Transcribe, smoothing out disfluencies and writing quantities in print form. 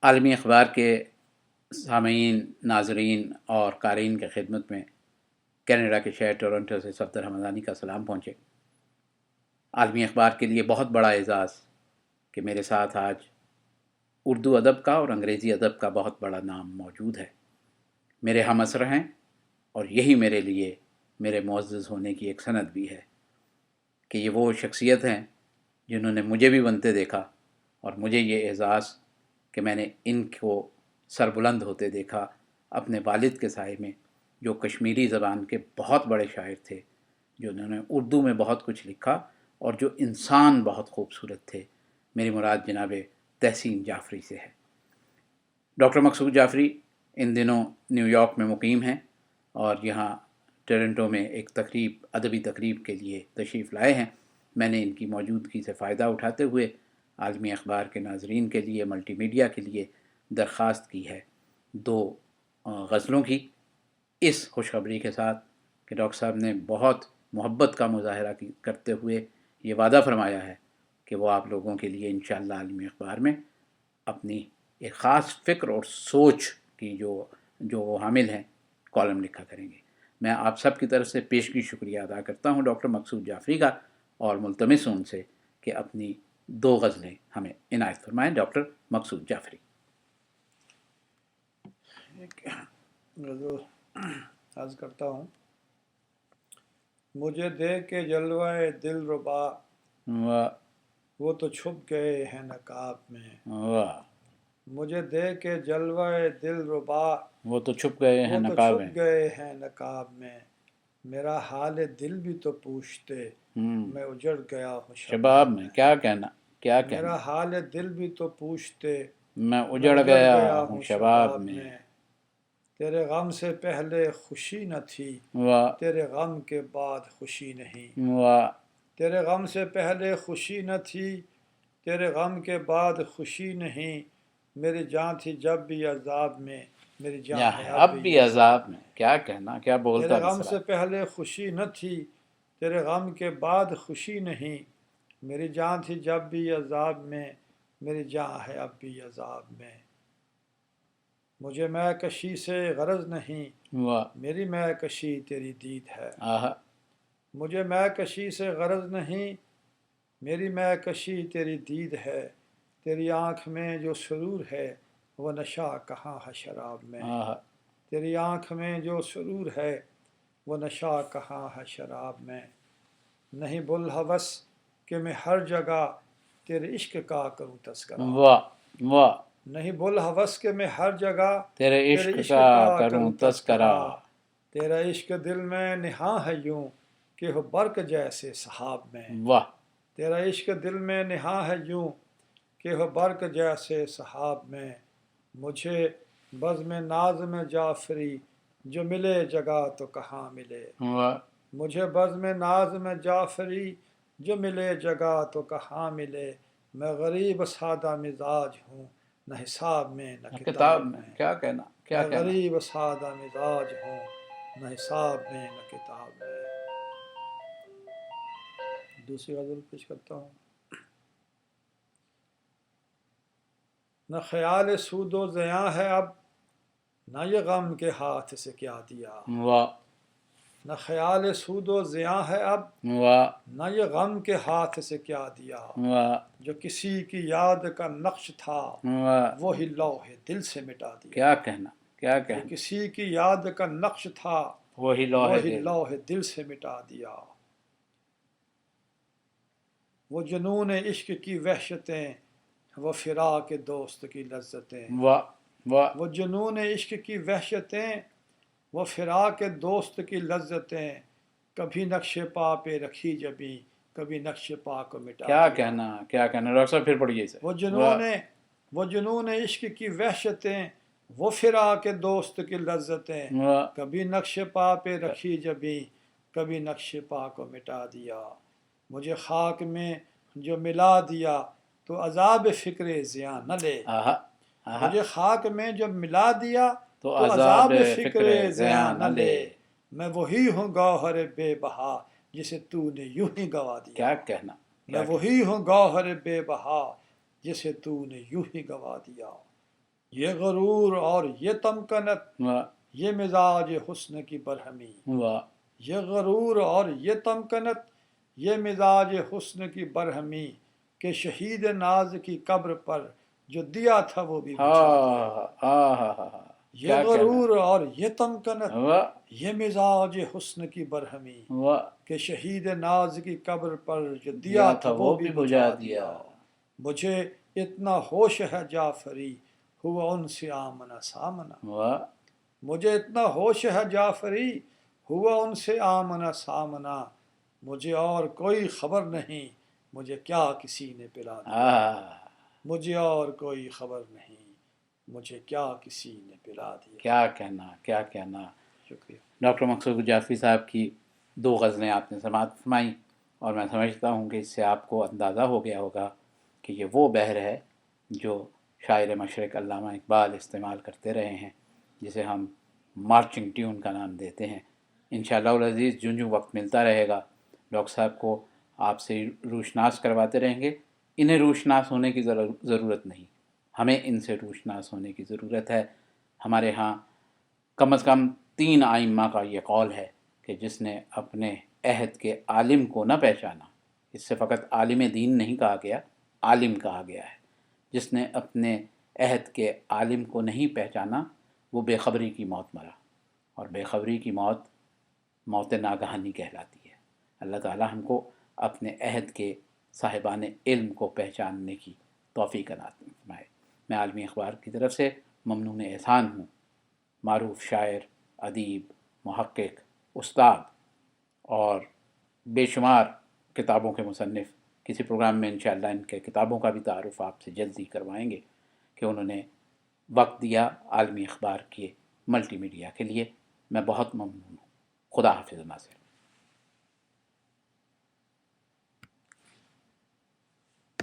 عالمی اخبار کے سامعین، ناظرین اور قارئین کی خدمت میں کینیڈا کے شہر ٹورنٹو سے صفدر حمدانی کا سلام پہنچے۔ عالمی اخبار کے لیے بہت بڑا اعزاز کہ میرے ساتھ آج اردو ادب کا اور انگریزی ادب کا بہت بڑا نام موجود ہے، میرے ہم عصر ہیں، اور یہی میرے لیے میرے معزز ہونے کی ایک سند بھی ہے کہ یہ وہ شخصیت ہیں جنہوں نے مجھے بھی بنتے دیکھا، اور مجھے یہ اعزاز کہ میں نے ان کو سربلند ہوتے دیکھا اپنے والد کے سائے میں، جو کشمیری زبان کے بہت بڑے شاعر تھے، جنہوں نے اردو میں بہت کچھ لکھا اور جو انسان بہت خوبصورت تھے۔ میری مراد جناب تحسین جعفری سے ہے۔ ڈاکٹر مقصود جعفری ان دنوں نیو یارک میں مقیم ہیں اور یہاں ٹورنٹو میں ایک ادبی تقریب کے لیے تشریف لائے ہیں۔ میں نے ان کی موجودگی سے فائدہ اٹھاتے ہوئے عالمی اخبار کے ناظرین کے لیے، ملٹی میڈیا کے لیے درخواست کی ہے 2 غزلوں کی، اس خوشخبری کے ساتھ کہ ڈاکٹر صاحب نے بہت محبت کا مظاہرہ کرتے ہوئے یہ وعدہ فرمایا ہے کہ وہ آپ لوگوں کے لیے انشاءاللہ عالمی اخبار میں اپنی ایک خاص فکر اور سوچ کی جو وہ حامل ہیں کالم لکھا کریں گے۔ میں آپ سب کی طرف سے پیشگی شکریہ ادا کرتا ہوں ڈاکٹر مقصود جعفری کا، اور ملتمس ہوں ان سے کہ اپنی 2 غزلیں ہمیں عنایت فرمائیں۔ ڈاکٹر مقصود جعفری۔ غزل عرض کرتا ہوں۔ مجھے دیکھ کے جلوہ دل ربا، واہ وہ تو چھپ گئے ہیں نقاب میں۔ واہ، مجھے دیکھ کے جلوہ دل ربا، وہ تو چھپ گئے ہیں وہ تو نقاب میں۔ چھپ گئے ہیں نقاب میں۔ میرا حال دل بھی تو پوچھتے، میں اجڑ گیا ہوں شباب میں۔ کیا کہنا، کیا کہنا، میرا حال دل بھی تو پوچھتے، میں اجڑ گیا ہوں شباب میں۔ تیرے غم سے پہلے خوشی نہ تھی، واہ تیرے غم کے بعد خوشی نہیں۔ واہ، تیرے غم سے پہلے خوشی نہ تھی، تیرے غم کے بعد خوشی نہیں۔ میری جان تھی جب بھی عذاب میں، میری جان ہے اب بھی عذاب میں۔ کیا کہنا، کیا بولتا تیرے غم مصرع۔ سے پہلے خوشی نہ تھی، تیرے غم کے بعد خوشی نہیں۔ میری جان تھی جب بھی عذاب میں، میری جان ہے اب بھی عذاب میں۔ مجھے میں کشی سے غرض نہیں، واہ میری میں کشی تیری دید ہے۔ آہا، مجھے میں کشی سے غرض نہیں، میری میں کشی تیری دید ہے۔ تیری آنکھ میں جو سرور ہے، وہ نشہ کہاں ہے شراب میں۔ آہا، تیری آنکھ میں جو سرور ہے، وہ نشہ کہاں ہے شراب میں۔ نہیں بلحوث کہ میں ہر جگہ تیرے عشق کا کروں تذکرہ۔ واہ واہ، نہیں بلحوث کہ میں ہر جگہ تیرے عشق کا کروں تذکرہ۔ تیرا عشق دل میں نہاں ہے یوں کہ ہو برق جیسے سحاب میں۔ واہ، تیرا عشق دل میں نہاں ہے یوں کہ ہو برق جیسے سحاب میں۔ مجھے بزم نازم جعفری جو ملے جگہ تو کہاں ملے۔ واہ، مجھے بزم نازم جعفری جو ملے جگہ تو کہاں ملے۔ میں غریب سادہ مزاج ہوں، نہ حساب میں نہ کتاب میں۔ کیا کہنا، کیا میں کہنا۔ غریب سادہ مزاج ہوں، نہ حساب میں نہ کتاب میں۔ دوسری غزل پیش کرتا ہوں۔ نہ خیال سود و زیاں ہے اب، نہ یہ غم کے ہاتھ سے کیا دیا۔ واہ نہ خیال سود و زیاں ہے اب، واہ نہ یہ غم کے ہاتھ سے کیا دیا۔ واہ جو کسی کی یاد کا نقش تھا، واہ، وہی لوح دل سے مٹا دیا۔ کیا کہنا، کیا جو کہنا، کسی کی یاد کا نقش تھا، وہی لوح دل۔ لوح دل سے مٹا دیا۔ وہ جنون عشق کی وحشتیں، وہ فراق دوست کی لذتیں۔ واہ واہ، وہ جنون عشق کی وحشتیں، وہ فراق دوست کی لذتیں۔ کبھی نقش پا پہ رکھی جبیں، کبھی نقش پا کو مٹا کیا دیا۔ کہنا، کیا کہنا۔ ڈاکٹر صاحب پھر پڑھیے اسے۔ وہ جنون عشق کی وحشتیں، وہ فراق دوست کی لذتیں۔ واہ، کبھی نقش پا پہ رکھی جبیں، کبھی نقش پا کو مٹا دیا۔ مجھے خاک میں جو ملا دیا، تو عذاب فکر زیاں نہ لے۔ آہا آہا، مجھے خاک میں جو ملا دیا، تو تو عذاب عذاب فکر فکر زیاں زیاں نہ نہ لے۔ لے۔ میں وہی ہوں گوہر بے بہا، جسے تو نے یوں ہی گوا دیا۔ کیا کہنا، میں وہی ہوں گوہر بے بہا، جسے تو نے یوں ہی گوا دیا۔ یہ غرور اور یہ تمکنت، واہ یہ مزاج حسن کی برہمی، واہ یہ غرور اور یہ تمکنت، یہ مزاج حسن کی برہمی، کہ شہید ناز کی قبر پر جو دیا تھا وہ بھی بجھا دیا۔ ہاں یہ کیا کہنا، غرور اور یہ تمکنت، واہ یہ مزاج حسن کی برہمی، واہ کہ شہید ناز کی قبر پر جو دیا دیا تھا تھا وہ بھی بجھا دیا۔ مجھے اتنا ہوش ہے جعفری، ہوا ان سے آمنا سامنا، واہ مجھے اتنا ہوش ہے جعفری، ہوا ان سے آمنا سامنا، مجھے اور کوئی خبر نہیں، مجھے کیا کسی نے پلا دیا، مجھے اور کوئی خبر نہیں، مجھے کیا کسی نے پلا دیا۔ کیا کہنا، کیا کہنا۔ شکریہ۔ ڈاکٹر مقصود جعفری صاحب کی 2 غزلیں آپ نے سماعت فرمائیں، اور میں سمجھتا ہوں کہ اس سے آپ کو اندازہ ہو گیا ہوگا کہ یہ وہ بحر ہے جو شاعر مشرق علامہ اقبال استعمال کرتے رہے ہیں، جسے ہم مارچنگ ٹیون کا نام دیتے ہیں۔ انشاءاللہ العزیز جوں جوں وقت ملتا رہے گا ڈاکٹر صاحب کو آپ سے روشناس کرواتے رہیں گے۔ انہیں روشناس ہونے کی ضرورت نہیں، ہمیں ان سے روشناس ہونے کی ضرورت ہے۔ ہمارے ہاں کم از کم 3 ائمہ کا یہ قول ہے کہ جس نے اپنے عہد کے عالم کو نہ پہچانا، اس سے فقط عالم دین نہیں کہا گیا، عالم کہا گیا ہے، جس نے اپنے عہد کے عالم کو نہیں پہچانا وہ بے خبری کی موت مرا، اور بے خبری کی موت موت ناگہانی کہلاتی ہے۔ اللہ تعالی ہم کو اپنے عہد کے صاحبان علم کو پہچاننے کی توفیق عنایت فرمائے۔ میں عالمی اخبار کی طرف سے ممنون احسان ہوں۔ معروف شاعر، ادیب، محقق، استاد اور بے شمار کتابوں کے مصنف، کسی پروگرام میں انشاءاللہ ان کے کتابوں کا بھی تعارف آپ سے جلدی کروائیں گے کہ انہوں نے وقت دیا عالمی اخبار کے ملٹی میڈیا کے لیے۔ میں بہت ممنون ہوں۔ خدا حافظ ناصر۔